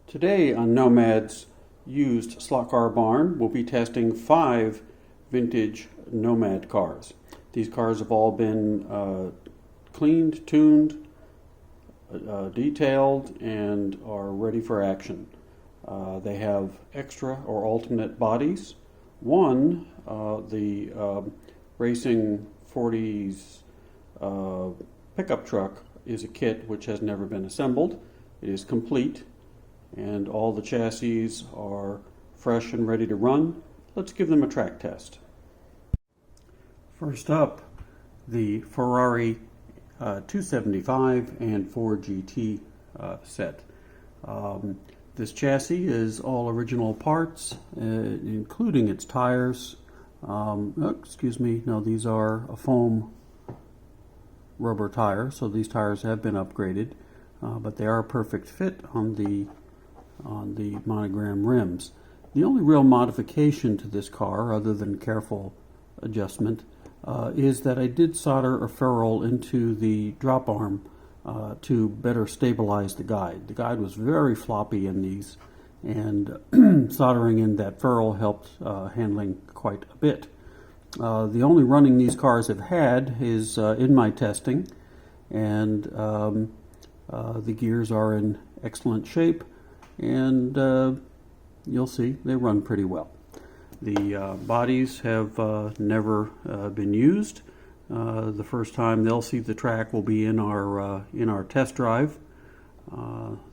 Today on Nomad's used slot car barn, we'll be testing 5 vintage Nomad cars. These cars have all been cleaned, tuned, detailed, and are ready for action. They have extra or alternate bodies. One, the Racing 40s pickup truck, is a kit which has never been assembled. It is complete, and all the chassis are fresh and ready to run. Let's give them a track test. First up, the Ferrari 275 and 4 GT set. This chassis is all original parts, including its tires. These are a foam rubber tire, so these tires have been upgraded, but they are a perfect fit on the Monogram rims. The only real modification to this car, other than careful adjustment, is that I did solder a ferrule into the drop arm to better stabilize the guide. The guide was very floppy in these, and soldering in that ferrule helped handling quite a bit. The only running these cars have had is in my testing, and the gears are in excellent shape, and you'll see they run pretty well. The bodies have never been used. The first time they'll see the track will be in our test drive.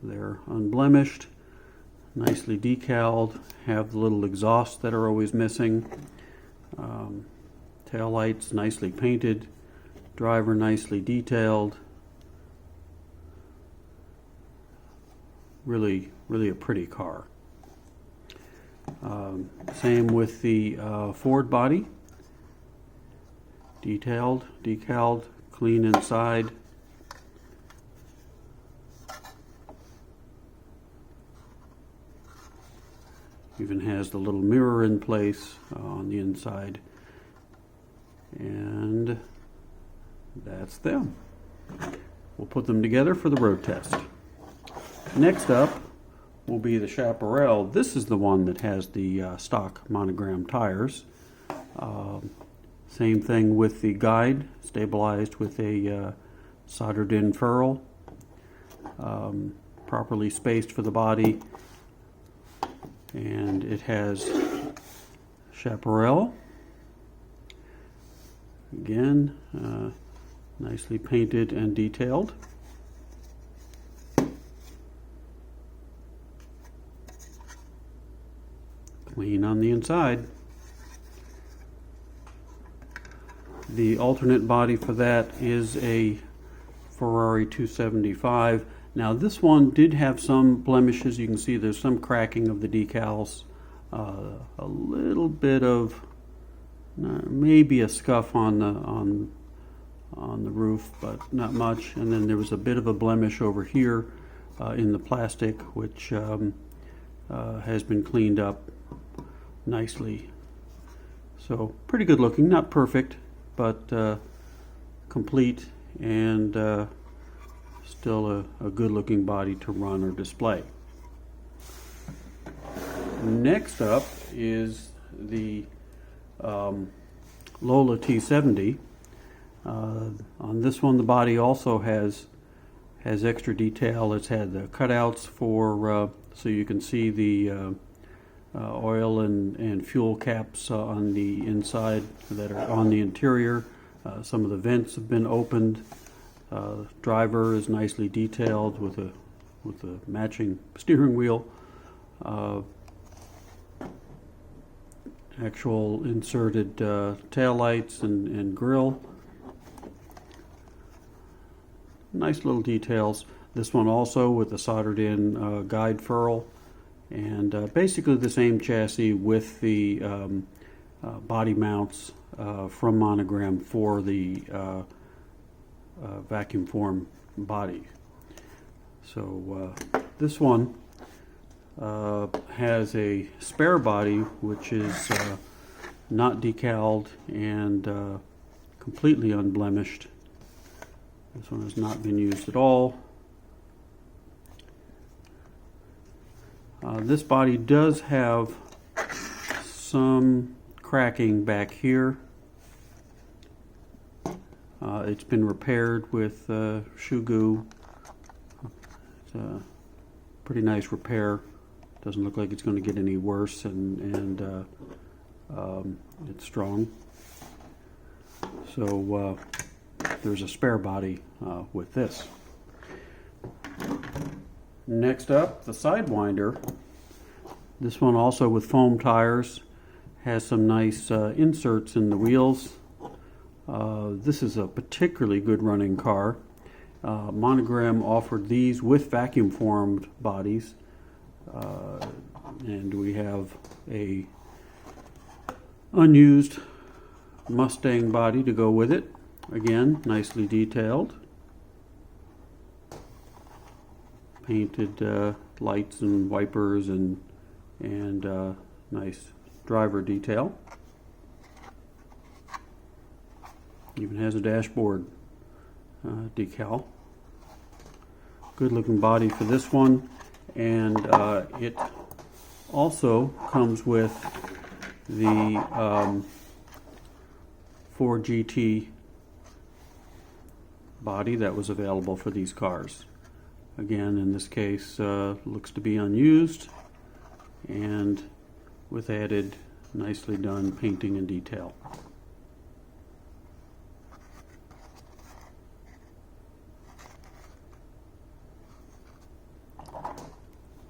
They're unblemished, nicely decaled, have the little exhausts that are always missing. Tail lights nicely painted, driver nicely detailed. Really a pretty car. Same with the Ford body. Detailed, decaled, clean inside. Even has the little mirror in place on the inside. And that's them. We'll put them together for the road test. Next up will be the Chaparral. This is the one that has the stock Monogram tires. Same thing with the guide, stabilized with a soldered in ferrule, properly spaced for the body, and it has Chaparral. Again, nicely painted and detailed. Clean on the inside. The alternate body for that is a Ferrari 275. Now this one did have some blemishes. You can see there's some cracking of the decals, a little bit of maybe a scuff on the roof, but not much. And then there was a bit of a blemish over here in the plastic, which has been cleaned up nicely. So pretty good looking, not perfect, but complete, and still a good looking body to run or display. Next up is the Lola T70. On this one, the body also has extra detail. It's had the cutouts for so you can see the oil and fuel caps on the inside that are on the interior. Some of the vents have been opened. Driver is nicely detailed with a matching steering wheel. Actual inserted tail lights and grille. Nice little details. This one also with the soldered in guide ferrule, and basically the same chassis with the body mounts from Monogram for the vacuum form body. So this one has a spare body which is not decaled and completely unblemished. This one has not been used at all. This body does have some cracking back here. It's been repaired with shoe goo. It's a pretty nice repair. Doesn't look like it's going to get any worse, and it's strong. So there's a spare body with this. Next up, the Sidewinder. This one also with foam tires, has some nice inserts in the wheels. This is a particularly good running car. Monogram offered these with vacuum formed bodies, and we have a unused Mustang body to go with it. Again, nicely detailed. Painted lights and wipers and nice driver detail. Even has a dashboard decal. Good looking body for this one, and it also comes with the Ford GT body that was available for these cars. Again, in this case, looks to be unused and with added nicely done painting and detail.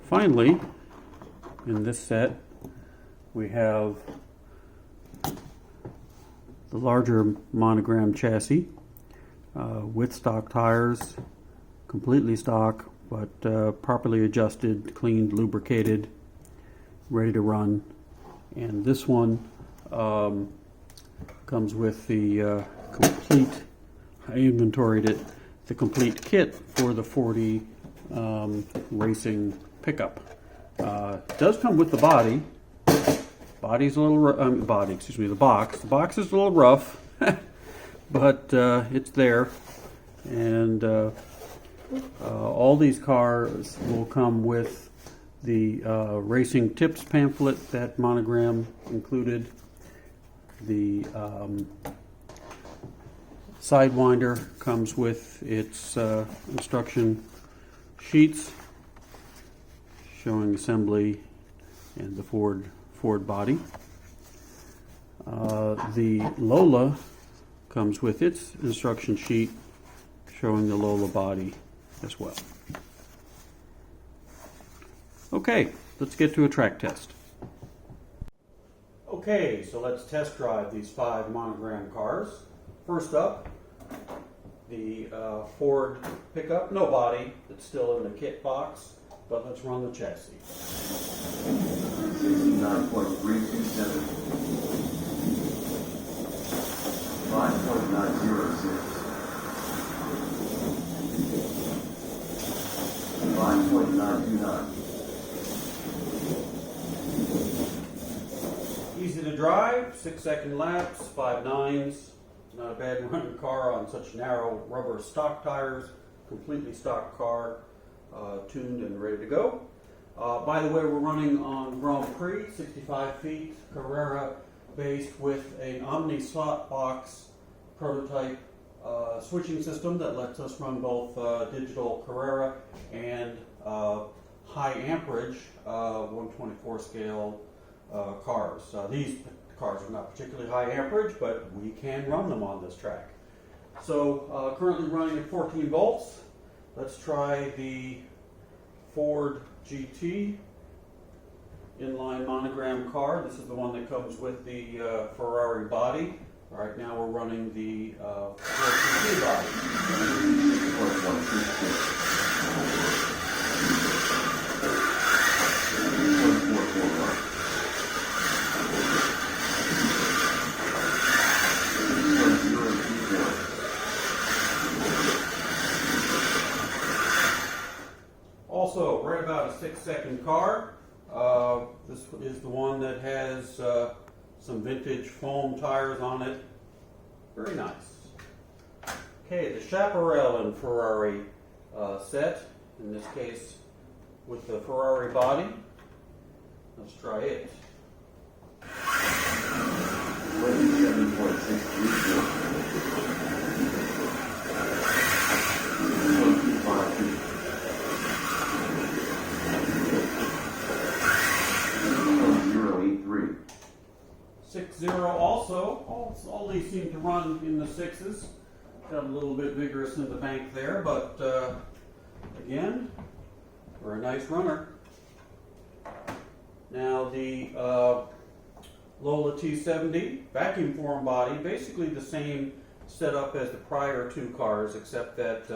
Finally, in this set, we have the larger Monogram chassis with stock tires, completely stock, but properly adjusted, cleaned, lubricated, ready to run. And this one comes with the complete, I inventoried it, the complete kit for the 40 racing pickup. Does come with the body. Body's a little the box. The box is a little rough, but it's there. And all these cars will come with the racing tips pamphlet that Monogram included. The Sidewinder comes with its instruction sheets showing assembly and the Ford body. The Lola comes with its instruction sheet showing the Lola body as well. Okay, let's get to a track test. Okay, so let's test drive these 5 Monogram cars. First up, the Ford pickup, no body, it's still in the kit box, but let's run the chassis. 69.327, 5.906, 5.929. Easy to drive, 6-second laps, 5 nines. Not a bad running car on such narrow rubber stock tires. Completely stock car, tuned and ready to go. By the way, we're running on Prix, 65 feet, Carrera based with an Omni slot box prototype switching system that lets us run both digital Carrera and high amperage 124 scale cars. These cars are not particularly high amperage, but we can run them on this track. So currently running at 14 volts. Let's try the Ford GT inline Monogram car. This is the one that comes with the Ferrari body. Right now we're running the Ford GT body. Also, right about a 6-second car. This is the one that has some vintage foam tires on it. Very nice. Okay, the Chaparral and Ferrari set, in this case with the Ferrari body. Let's try it. 60 also. All these seem to run in the 6s. Got a little bit vigorous in the bank there, but again, we're a nice runner. Now the Lola T70 vacuum form body, basically the same setup as the prior two cars, except that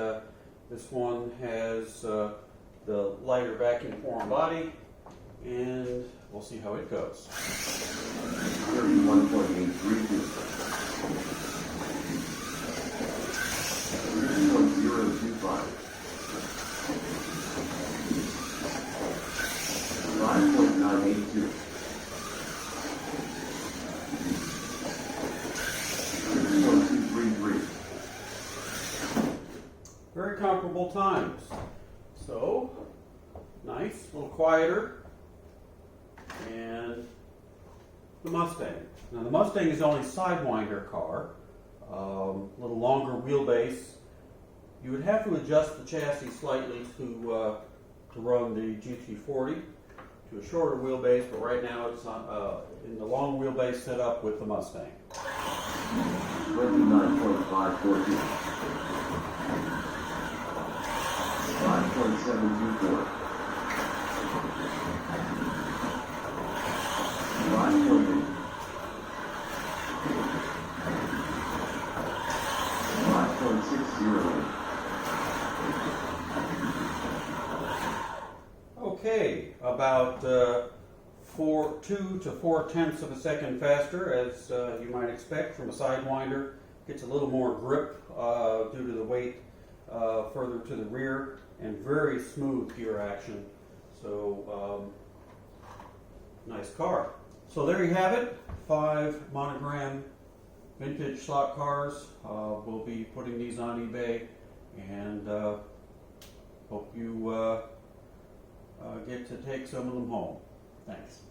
this one has the lighter vacuum form body, and we'll see how it goes. 31.832. 3.025. 5.982. 6.233. Very comparable times. So, nice, a little quieter. And the Mustang. Now the Mustang is only sidewinder car, a little longer wheelbase. You would have to adjust the chassis slightly to run the GT40 to a shorter wheelbase, but right now it's in the long wheelbase setup with the Mustang. 29.542. 5.724. 5.8. 5.608. Okay, about 2 to 4/10 of a second faster, as you might expect from a sidewinder. Gets a little more grip due to the weight further to the rear, and very smooth gear action. So nice car. So there you have it, 5 Monogram vintage slot cars. We'll be putting these on eBay, and hope you get to take some of them home. Thanks.